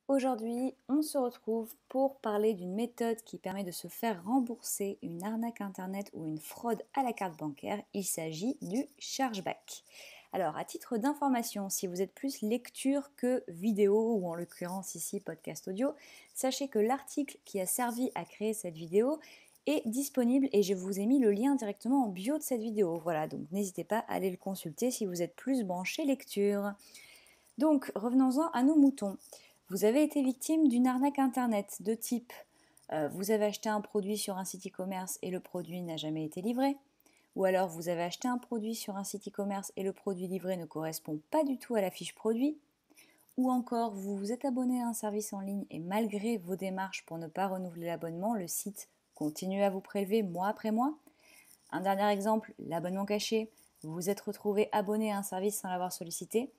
Aujourd'hui, on se retrouve pour parler d'une méthode qui permet de se faire rembourser une arnaque internet ou une fraude à la carte bancaire. Il s'agit du chargeback. Alors, à titre d'information, si vous êtes plus lecture que vidéo, ou en l'occurrence ici podcast audio, sachez que l'article qui a servi à créer cette vidéo est disponible et je vous ai mis le lien directement en bio de cette vidéo. Voilà, donc n'hésitez pas à aller le consulter si vous êtes plus branché lecture. Donc, revenons-en à nos moutons. Vous avez été victime d'une arnaque internet de type vous avez acheté un produit sur un site e-commerce et le produit n'a jamais été livré, ou alors vous avez acheté un produit sur un site e-commerce et le produit livré ne correspond pas du tout à la fiche produit, ou encore vous vous êtes abonné à un service en ligne et malgré vos démarches pour ne pas renouveler l'abonnement, le site continue à vous prélever mois après mois. Un dernier exemple, l'abonnement caché, vous vous êtes retrouvé abonné à un service sans l'avoir sollicité.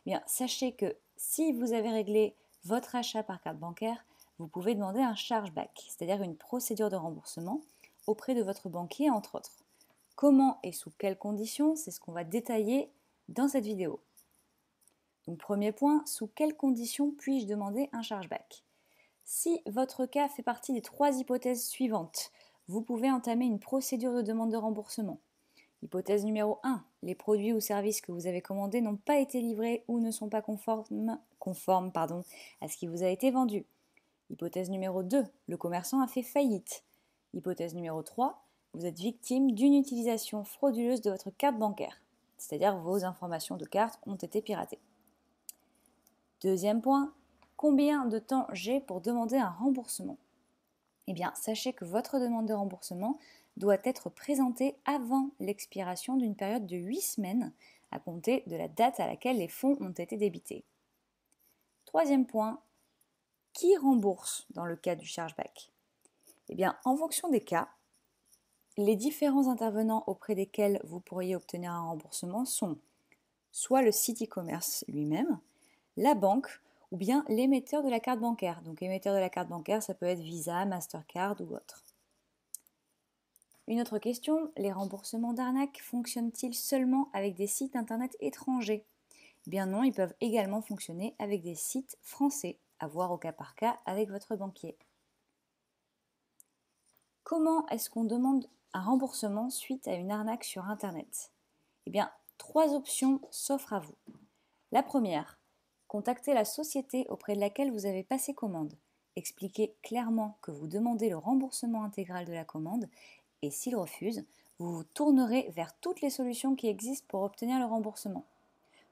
Eh bien, sachez que si vous avez réglé votre achat par carte bancaire, vous pouvez demander un chargeback, c'est-à-dire une procédure de remboursement auprès de votre banquier, entre autres. Comment et sous quelles conditions, c'est ce qu'on va détailler dans cette vidéo. Donc, premier point, sous quelles conditions puis-je demander un chargeback? Si votre cas fait partie des 3 hypothèses suivantes, vous pouvez entamer une procédure de demande de remboursement. Hypothèse numéro 1, les produits ou services que vous avez commandés n'ont pas été livrés ou ne sont pas conformes à ce qui vous a été vendu. Hypothèse numéro 2, le commerçant a fait faillite. Hypothèse numéro 3, vous êtes victime d'une utilisation frauduleuse de votre carte bancaire, c'est-à-dire vos informations de carte ont été piratées. Deuxième point, combien de temps j'ai pour demander un remboursement? Eh bien, sachez que votre demande de remboursement doit être présentée avant l'expiration d'une période de 8 semaines à compter de la date à laquelle les fonds ont été débités. Troisième point, qui rembourse dans le cas du chargeback? Eh bien, en fonction des cas, les différents intervenants auprès desquels vous pourriez obtenir un remboursement sont soit le site e-commerce lui-même, la banque ou bien l'émetteur de la carte bancaire. Donc émetteur de la carte bancaire, ça peut être Visa, Mastercard ou autre. Une autre question, les remboursements d'arnaque fonctionnent-ils seulement avec des sites internet étrangers? Eh bien non, ils peuvent également fonctionner avec des sites français, à voir au cas par cas avec votre banquier. Comment est-ce qu'on demande un remboursement suite à une arnaque sur internet? Eh bien, 3 options s'offrent à vous. La première, contactez la société auprès de laquelle vous avez passé commande. Expliquez clairement que vous demandez le remboursement intégral de la commande et s'il refuse, vous vous tournerez vers toutes les solutions qui existent pour obtenir le remboursement.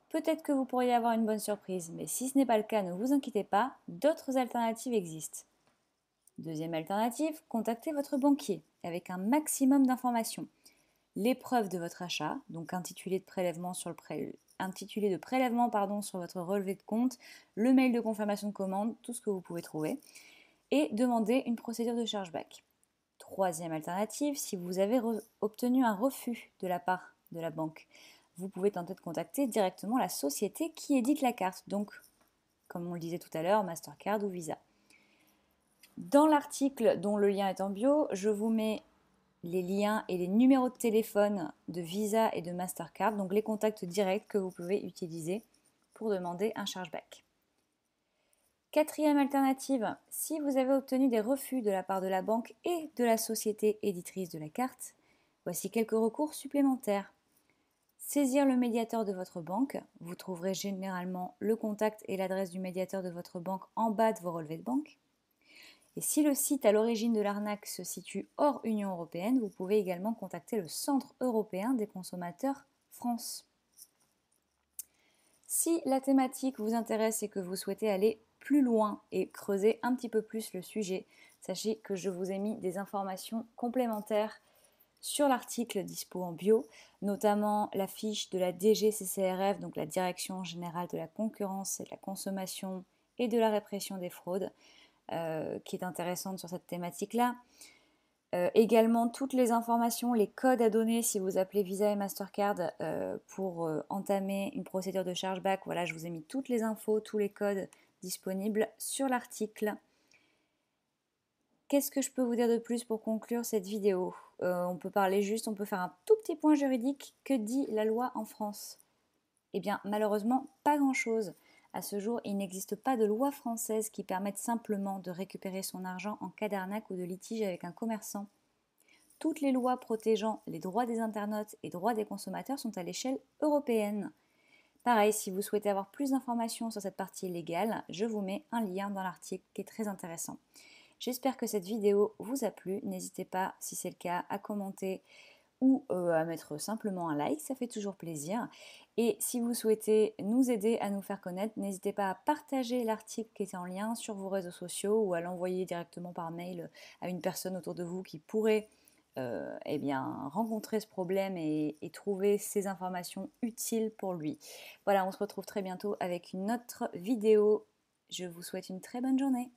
Peut-être que vous pourriez avoir une bonne surprise, mais si ce n'est pas le cas, ne vous inquiétez pas, d'autres alternatives existent. Deuxième alternative, contactez votre banquier avec un maximum d'informations. Les preuves de votre achat, donc intitulé de prélèvement sur votre relevé de compte, le mail de confirmation de commande, tout ce que vous pouvez trouver, et demander une procédure de chargeback. Troisième alternative, si vous avez obtenu un refus de la part de la banque, vous pouvez tenter de contacter directement la société qui édite la carte, donc comme on le disait tout à l'heure, Mastercard ou Visa. Dans l'article dont le lien est en bio, je vous mets les liens et les numéros de téléphone de Visa et de Mastercard, donc les contacts directs que vous pouvez utiliser pour demander un chargeback. Quatrième alternative, si vous avez obtenu des refus de la part de la banque et de la société éditrice de la carte, voici quelques recours supplémentaires. Saisir le médiateur de votre banque, vous trouverez généralement le contact et l'adresse du médiateur de votre banque en bas de vos relevés de banque. Et si le site à l'origine de l'arnaque se situe hors Union européenne, vous pouvez également contacter le Centre européen des consommateurs France. Si la thématique vous intéresse et que vous souhaitez aller plus loin et creuser un petit peu plus le sujet, sachez que je vous ai mis des informations complémentaires sur l'article dispo en bio, notamment la fiche de la DGCCRF, donc la Direction générale de la concurrence et de la consommation et de la répression des fraudes, qui est intéressante sur cette thématique-là. Également toutes les informations, les codes à donner si vous appelez Visa et Mastercard pour entamer une procédure de chargeback. Voilà, je vous ai mis toutes les infos, tous les codes disponibles sur l'article. Qu'est-ce que je peux vous dire de plus pour conclure cette vidéo? On peut faire un tout petit point juridique. Que dit la loi en France? Eh bien, malheureusement, pas grand-chose. À ce jour, il n'existe pas de loi française qui permette simplement de récupérer son argent en cas d'arnaque ou de litige avec un commerçant. Toutes les lois protégeant les droits des internautes et droits des consommateurs sont à l'échelle européenne. Pareil, si vous souhaitez avoir plus d'informations sur cette partie légale, je vous mets un lien dans l'article qui est très intéressant. J'espère que cette vidéo vous a plu. N'hésitez pas, si c'est le cas, à commenter ou à mettre simplement un like, ça fait toujours plaisir. Et si vous souhaitez nous aider à nous faire connaître, n'hésitez pas à partager l'article qui est en lien sur vos réseaux sociaux ou à l'envoyer directement par mail à une personne autour de vous qui pourrait rencontrer ce problème et trouver ces informations utiles pour lui. Voilà, on se retrouve très bientôt avec une autre vidéo. Je vous souhaite une très bonne journée.